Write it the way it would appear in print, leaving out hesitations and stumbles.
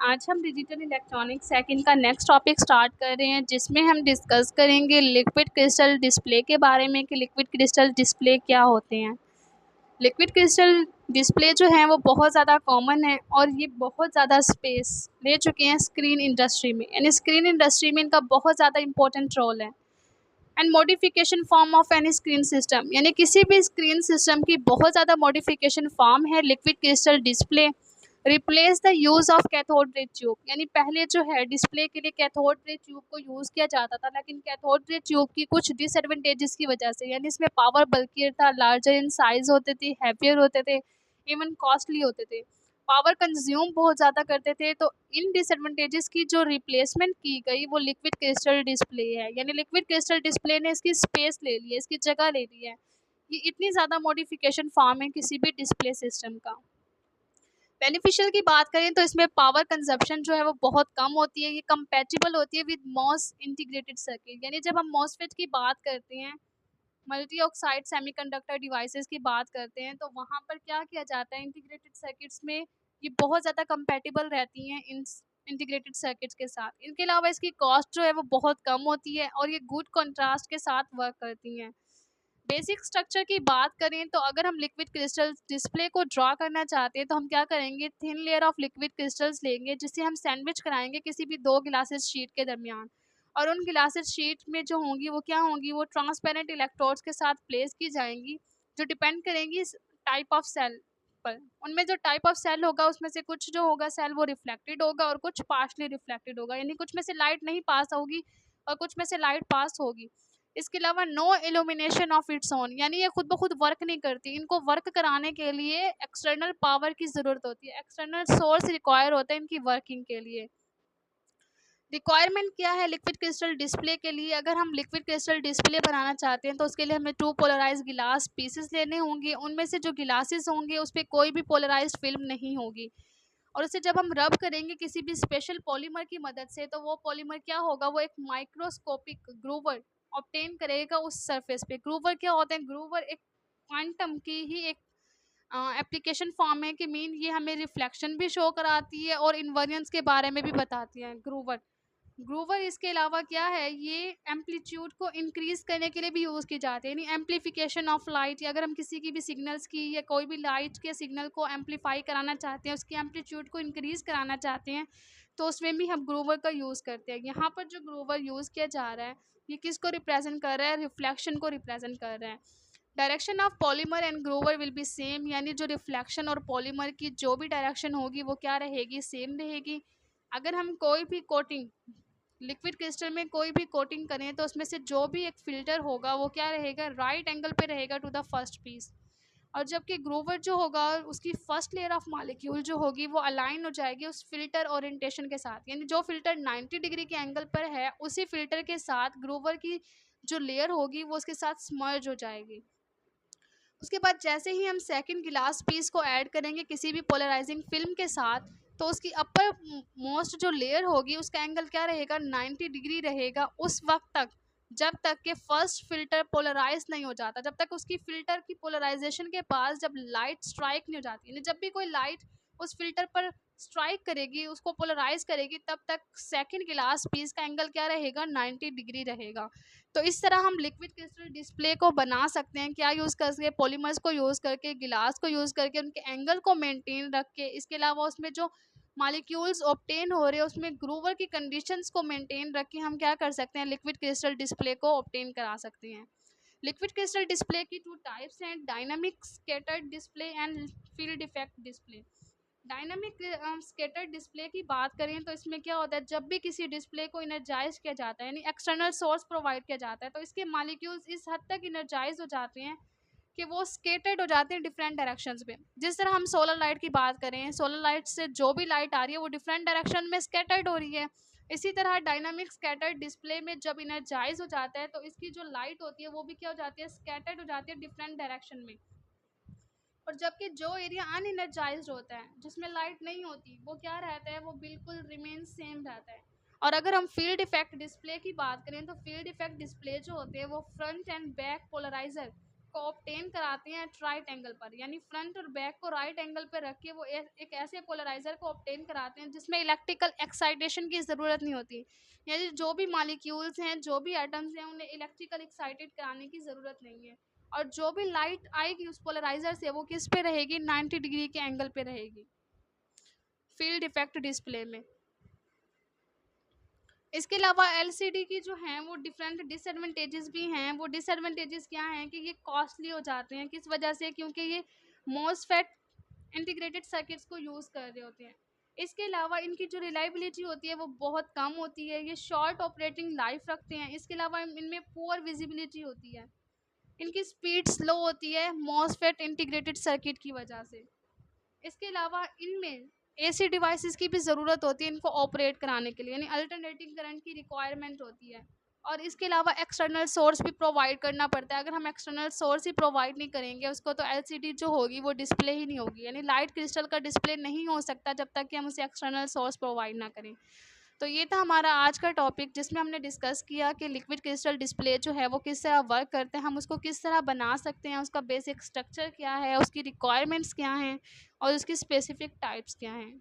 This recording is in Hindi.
आज हम डिजिटल इलेक्ट्रॉनिक सेकंड का नेक्स्ट टॉपिक स्टार्ट कर रहे हैं, जिसमें हम डिस्कस करेंगे लिक्विड क्रिस्टल डिस्प्ले के बारे में कि लिक्विड क्रिस्टल डिस्प्ले क्या होते हैं। लिक्विड क्रिस्टल डिस्प्ले जो है वो बहुत ज़्यादा कॉमन है और ये बहुत ज़्यादा स्पेस ले चुके हैं स्क्रीन इंडस्ट्री में, यानी स्क्रीन इंडस्ट्री में इनका बहुत ज़्यादा इंपॉर्टेंट रोल है। And modification form of any screen system, यानी किसी भी स्क्रीन सिस्टम की बहुत ज़्यादा मॉडिफिकेशन फॉर्म है liquid crystal display. Replace the use of cathode ray tube, यानी पहले जो है डिस्प्ले के लिए कैथोड रे ट्यूब को यूज़ किया जाता था, लेकिन कैथोड रे ट्यूब की कुछ डिसएडवांटेजेस की वजह से, यानी इसमें पावर बल्कियर था, लार्जर इन साइज होते थे, हैवियर होते थे, इवन कॉस्टली होते थे, पावर कंज्यूम बहुत ज़्यादा करते थे। तो इन डिसएडवांटेजेस की जो रिप्लेसमेंट की गई वो लिक्विड क्रिस्टल डिस्प्ले है, यानी लिक्विड क्रिस्टल डिस्प्ले ने इसकी स्पेस ले ली है, इसकी जगह ले ली है। ये इतनी ज़्यादा मॉडिफिकेशन फॉर्म है किसी भी डिस्प्ले सिस्टम का। बेनिफिशियल की बात करें तो इसमें पावर कंजप्शन जो है वो बहुत कम होती है, ये कंपैटिबल होती है विद मॉस इंटीग्रेटेड सर्किट, यानी जब हम मॉसफेट की बात करते हैं, मल्टी ऑक्साइड सेमीकंडक्टर डिवाइसेस की बात करते हैं, तो वहाँ पर क्या किया जाता है इंटीग्रेटेड सर्किट्स में, ये बहुत ज़्यादा कंपैटिबल रहती हैं इन इंटीग्रेटेड सर्किट्स के साथ। इनके अलावा इसकी कॉस्ट जो है वो बहुत कम होती है और ये गुड कंट्रास्ट के साथ वर्क करती हैं। बेसिक स्ट्रक्चर की बात करें तो अगर हम लिक्विड क्रिस्टल डिस्प्ले को ड्रॉ करना चाहते हैं तो हम क्या करेंगे, thin layer of liquid crystals लेंगे जिसे हम सैंडविच कराएंगे किसी भी दो गिलासेस शीट के दरमियान, और उन गिलासेस शीट में जो होंगी वो क्या होंगी, वो ट्रांसपेरेंट इलेक्ट्रोड्स के साथ प्लेस की जाएंगी, जो डिपेंड करेंगी इस टाइप ऑफ सेल पर। उनमें जो टाइप ऑफ सेल होगा उसमें से कुछ जो होगा सेल वो रिफ्लेक्टेड होगा और कुछ पार्शली रिफ्लेक्टेड होगा, यानी कुछ में से लाइट नहीं पास होगी और कुछ में से लाइट पास होगी। इसके अलावा no illumination of its own, यानी ये खुद ब खुद वर्क नहीं करती, इनको वर्क कराने के लिए एक्सटर्नल पावर की ज़रूरत होती है, एक्सटर्नल सोर्स रिक्वायर होता है इनकी वर्किंग के लिए। रिक्वायरमेंट क्या है लिक्विड क्रिस्टल डिस्प्ले के लिए, अगर हम लिक्विड क्रिस्टल डिस्प्ले बनाना चाहते हैं तो उसके लिए हमें टू पोलराइज गिलास पीसेस लेने होंगे, उनमें से जो गिलासेस होंगे उस पर कोई भी पोलराइज फिल्म नहीं होगी, और उसे जब हम रब करेंगे किसी भी स्पेशल पॉलीमर की मदद से तो वो पॉलीमर क्या होगा, वो एक माइक्रोस्कोपिक ग्रूवर ऑब्टेन करेगा उस सरफेस पे। ग्रूवर क्या होते हैं, ग्रूवर एक क्वांटम की ही एक एप्लीकेशन फॉर्म है कि मीन ये हमें रिफ्लेक्शन भी शो कराती है और इन्वर्जेंस के बारे में भी बताती है। ग्रूवर ग्रूवर इसके अलावा क्या है, ये एम्पलीट्यूड को इंक्रीज करने के लिए भी यूज़ की जाती है, यानी एम्पलीफिकेशन ऑफ लाइट, या अगर हम किसी की भी सिग्नल्स की या कोई भी लाइट के सिग्नल को एम्पलीफाई कराना चाहते हैं, उसकी एम्पलीट्यूड को इंक्रीज कराना चाहते हैं, तो उसमें भी हम ग्रूवर का यूज़ करते हैं। यहाँ पर जो ग्रूवर यूज़ किया जा रहा है ये किसको रिप्रेजेंट कर रहा है, रिफ्लेक्शन को रिप्रेजेंट कर रहा है। Direction of polymer and groover will be same, यानी जो रिफ्लेक्शन और पॉलीमर की जो भी डायरेक्शन होगी वो क्या रहेगी, सेम रहेगी। अगर हम कोई भी कोटिंग लिक्विड क्रिस्टल में कोई भी कोटिंग करें तो उसमें से जो भी एक फिल्टर होगा वो क्या रहेगा, राइट एंगल पे रहेगा टू द फर्स्ट पीस, और जबकि ग्रूवर जो होगा उसकी फर्स्ट लेयर ऑफ मॉलिक्यूल जो होगी वो अलाइन हो जाएगी उस फिल्टर ओरिएंटेशन के साथ, यानी जो फिल्टर 90 डिग्री के एंगल पर है उसी फिल्टर के साथ ग्रूवर की जो लेयर होगी वो उसके साथ स्मर्ज हो जाएगी। उसके बाद जैसे ही हम सेकंड गिलास पीस को ऐड करेंगे किसी भी पोलराइजिंग फिल्म के साथ, तो उसकी अपर मोस्ट जो लेयर होगी उसका एंगल क्या रहेगा, 90 डिग्री रहेगा उस वक्त तक जब तक कि फर्स्ट फिल्टर पोलराइज नहीं हो जाता, जब तक उसकी फिल्टर की पोलराइजेशन के पास जब लाइट स्ट्राइक नहीं हो जाती, यानी जब भी कोई लाइट उस फिल्टर पर स्ट्राइक करेगी उसको पोलराइज करेगी, तब तक सेकंड गिलास पीस का एंगल क्या रहेगा, 90 डिग्री रहेगा। तो इस तरह हम लिक्विड क्रिस्टल डिस्प्ले को बना सकते हैं, क्या यूज़ करके, पॉलीमर्स को यूज़ करके, गिलास को यूज़ करके, उनके एंगल को मेंटेन रख के, इसके अलावा उसमें जो मॉलिक्यूल्स ऑब्टेन हो रहे हैं उसमें ग्रूवर की कंडीशंस को मेंटेन रख के हम क्या कर सकते हैं, लिक्विड क्रिस्टल डिस्प्ले को ऑब्टेन करा सकते हैं। लिक्विड क्रिस्टल डिस्प्ले की टू टाइप्स हैं, dynamic scattered display and field effect display. Dynamic scatter display की बात करें तो इसमें क्या होता है, जब भी किसी डिस्प्ले को इनर्जाइज किया जाता है, यानी एक्सटर्नल सोर्स प्रोवाइड किया जाता है, तो इसके मॉलिक्यूल्स इस हद तक इनर्जाइज हो जाते हैं कि वो स्केटर्ड हो जाते हैं डिफरेंट डायरेक्शंस में। जिस तरह हम सोलर लाइट की बात करें, सोलर लाइट से जो भी लाइट आ रही है वो डिफरेंट डायरेक्शन में स्केटर्ड हो रही है। इसी तरह डायनामिक स्कैटर्ड डिस्प्ले में जब इनर्जाइज हो जाता है तो इसकी जो लाइट होती है वो भी क्या हो जाती है, स्कैटर्ड हो जाती है डिफरेंट डायरेक्शन में। और जबकि जो एरिया अनएनर्जाइज्ड होता है जिसमें लाइट नहीं होती वो क्या रहता है, वो बिल्कुल रिमेन सेम रहता है। और अगर हम फील्ड इफेक्ट डिस्प्ले की बात करें तो फील्ड इफेक्ट डिस्प्ले जो होते हैं वो फ्रंट एंड बैक पोलराइजर को ऑब्टेन कराते हैं एट राइट एंगल पर, यानी फ्रंट और बैक को राइट एंगल पर रख के वो एक ऐसे पोलराइजर को ऑब्टेन कराते हैं जिसमें इलेक्ट्रिकल एक्साइटेशन की ज़रूरत नहीं होती, यानी जो भी मॉलिक्यूल्स हैं, जो भी एटम्स हैं, उन्हें इलेक्ट्रिकल एक्साइटेड कराने की ज़रूरत नहीं है। और जो भी लाइट आएगी उस पोलराइजर से वो किस पे रहेगी, 90 डिग्री के एंगल पे रहेगी फील्ड इफेक्ट डिस्प्ले में। इसके अलावा एलसीडी की जो हैं वो डिफरेंट डिसएडवांटेजेस भी हैं। वो डिसएडवांटेजेस क्या हैं कि ये कॉस्टली हो जाते हैं, किस वजह से, क्योंकि ये मोसफेट इंटीग्रेटेड सर्किट्स को यूज़ कर रहे होते हैं। इसके अलावा इनकी जो रिलायबिलिटी होती है वो बहुत कम होती है, ये शॉर्ट ऑपरेटिंग लाइफ रखते हैं। इसके अलावा इनमें पुअर विजिबिलिटी होती है, इनकी स्पीड स्लो होती है मोसफेट इंटीग्रेटेड सर्किट की वजह से। इसके अलावा इनमें एसी डिवाइसेस की भी ज़रूरत होती है इनको ऑपरेट कराने के लिए, यानी अल्टरनेटिंग करंट की रिक्वायरमेंट होती है। और इसके अलावा एक्सटर्नल सोर्स भी प्रोवाइड करना पड़ता है। अगर हम एक्सटर्नल सोर्स ही प्रोवाइड नहीं करेंगे उसको तो एलसीडी जो होगी वो डिस्प्ले ही नहीं होगी, यानी लाइट क्रिस्टल का डिस्प्ले नहीं हो सकता जब तक कि हम उसे एक्सटर्नल सोर्स प्रोवाइड ना करें। तो ये था हमारा आज का टॉपिक जिसमें हमने डिस्कस किया कि लिक्विड क्रिस्टल डिस्प्ले जो है वो किस तरह वर्क करते हैं, हम उसको किस तरह बना सकते हैं, उसका बेसिक स्ट्रक्चर क्या है, उसकी रिक्वायरमेंट्स क्या हैं और उसकी स्पेसिफिक टाइप्स क्या हैं।